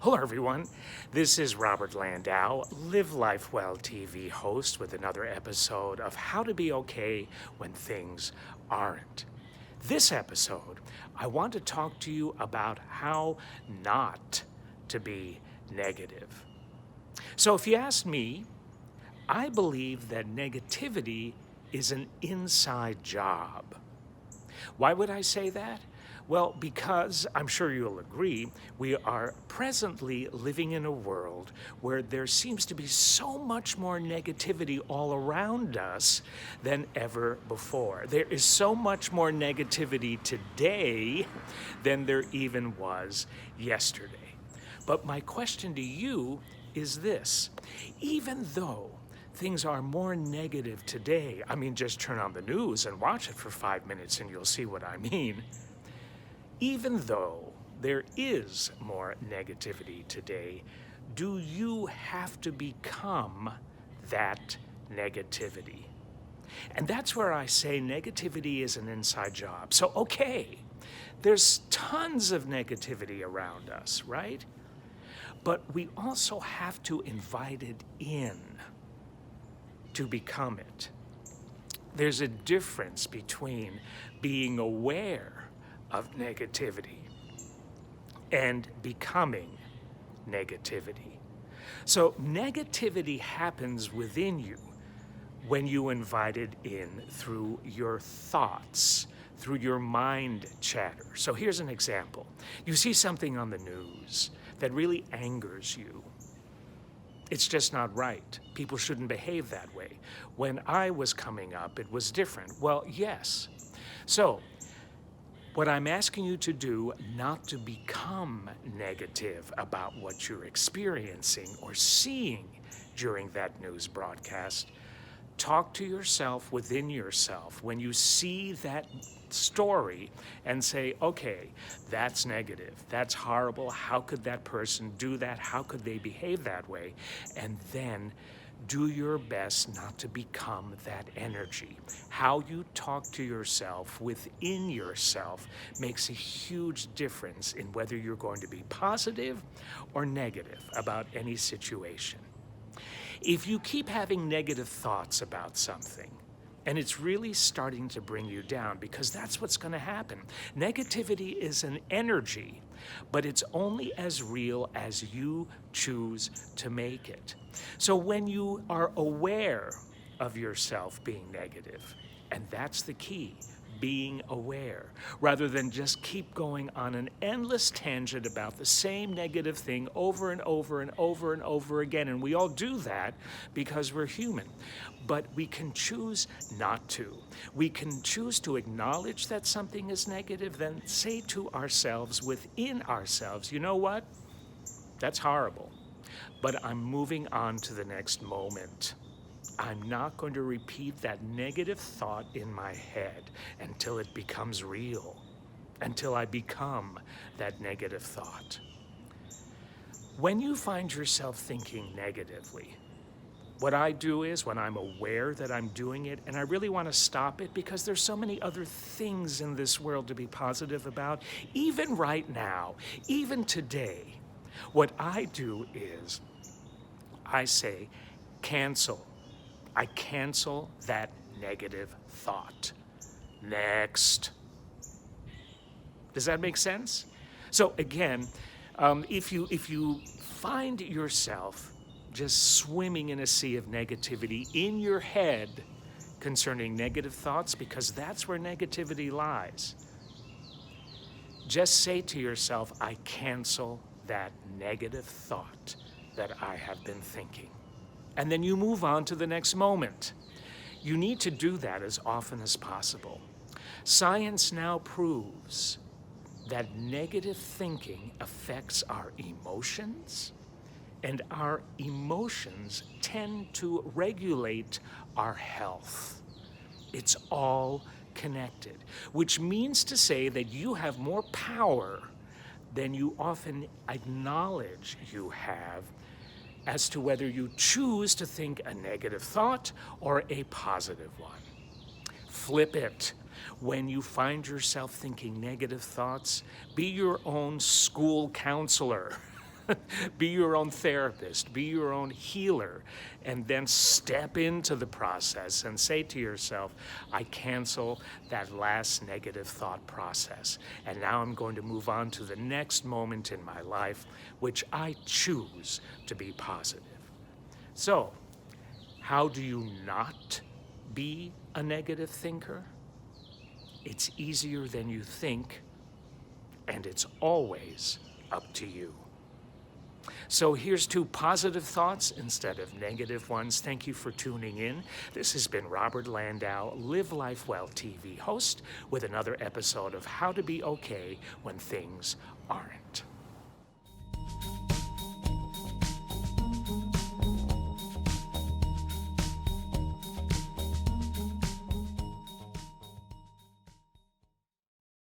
Hello, everyone. This is Robert Landau, Live Life Well TV host, with another episode of How to Be Okay When Things Aren't. This episode, I want to talk to you about how not to be negative. So if you ask me, I believe that negativity is an inside job. Why would I say that? Well, because I'm sure you'll agree, we are presently living in a world where there seems to be so much more negativity all around us than ever before. There is so much more negativity today than there even was yesterday. But my question to you is this: even though things are more negative today, just turn on the news and watch it for 5 minutes and you'll see what I mean. Even though there is more negativity today, do you have to become that negativity? And that's where I say negativity is an inside job. So, okay, there's tons of negativity around us, right? But we also have to invite it in to become it. There's a difference between being aware of negativity and becoming negativity. So negativity happens within you when you invite it in through your thoughts, through your mind chatter. So here's an example. You see something on the news that really angers you. It's just not right. People shouldn't behave that way. When I was coming up, it was different. Well, yes. So what I'm asking you to do, not to become negative about what you're experiencing or seeing during that news broadcast. Talk to yourself within yourself when you see that story and say, okay, that's negative, that's horrible, how could that person do that, how could they behave that way? And then do your best not to become that energy. How you talk to yourself within yourself makes a huge difference in whether you're going to be positive or negative about any situation. If you keep having negative thoughts about something, and it's really starting to bring you down, because that's what's going to happen. Negativity is an energy, but it's only as real as you choose to make it. So when you are aware of yourself being negative, and that's the key, being aware, rather than just keep going on an endless tangent about the same negative thing over and over and over and over again. And we all do that because we're human. But we can choose not to. We can choose to acknowledge that something is negative, then say to ourselves, within ourselves, you know what? That's horrible. But I'm moving on to the next moment. I'm not going to repeat that negative thought in my head until it becomes real, until I become that negative thought. When you find yourself thinking negatively, what I do is, when I'm aware that I'm doing it, and I really want to stop it because there's so many other things in this world to be positive about, even right now, even today, what I do is I say, cancel. I cancel that negative thought. Next. Does that make sense? So again, if you find yourself just swimming in a sea of negativity in your head concerning negative thoughts, because that's where negativity lies, just say to yourself, I cancel that negative thought that I have been thinking. And then you move on to the next moment. You need to do that as often as possible. Science now proves that negative thinking affects our emotions, and our emotions tend to regulate our health. It's all connected, which means to say that you have more power than you often acknowledge you have as to whether you choose to think a negative thought or a positive one. Flip it. When you find yourself thinking negative thoughts, be your own school counselor. Be your own therapist, be your own healer, and then step into the process and say to yourself, I cancel that last negative thought process. And now I'm going to move on to the next moment in my life, which I choose to be positive. So, how do you not be a negative thinker? It's easier than you think, and it's always up to you. So here's 2 positive thoughts instead of negative ones. Thank you for tuning in. This has been Robert Landau, Live Life Well TV host, with another episode of How to Be Okay When Things Aren't.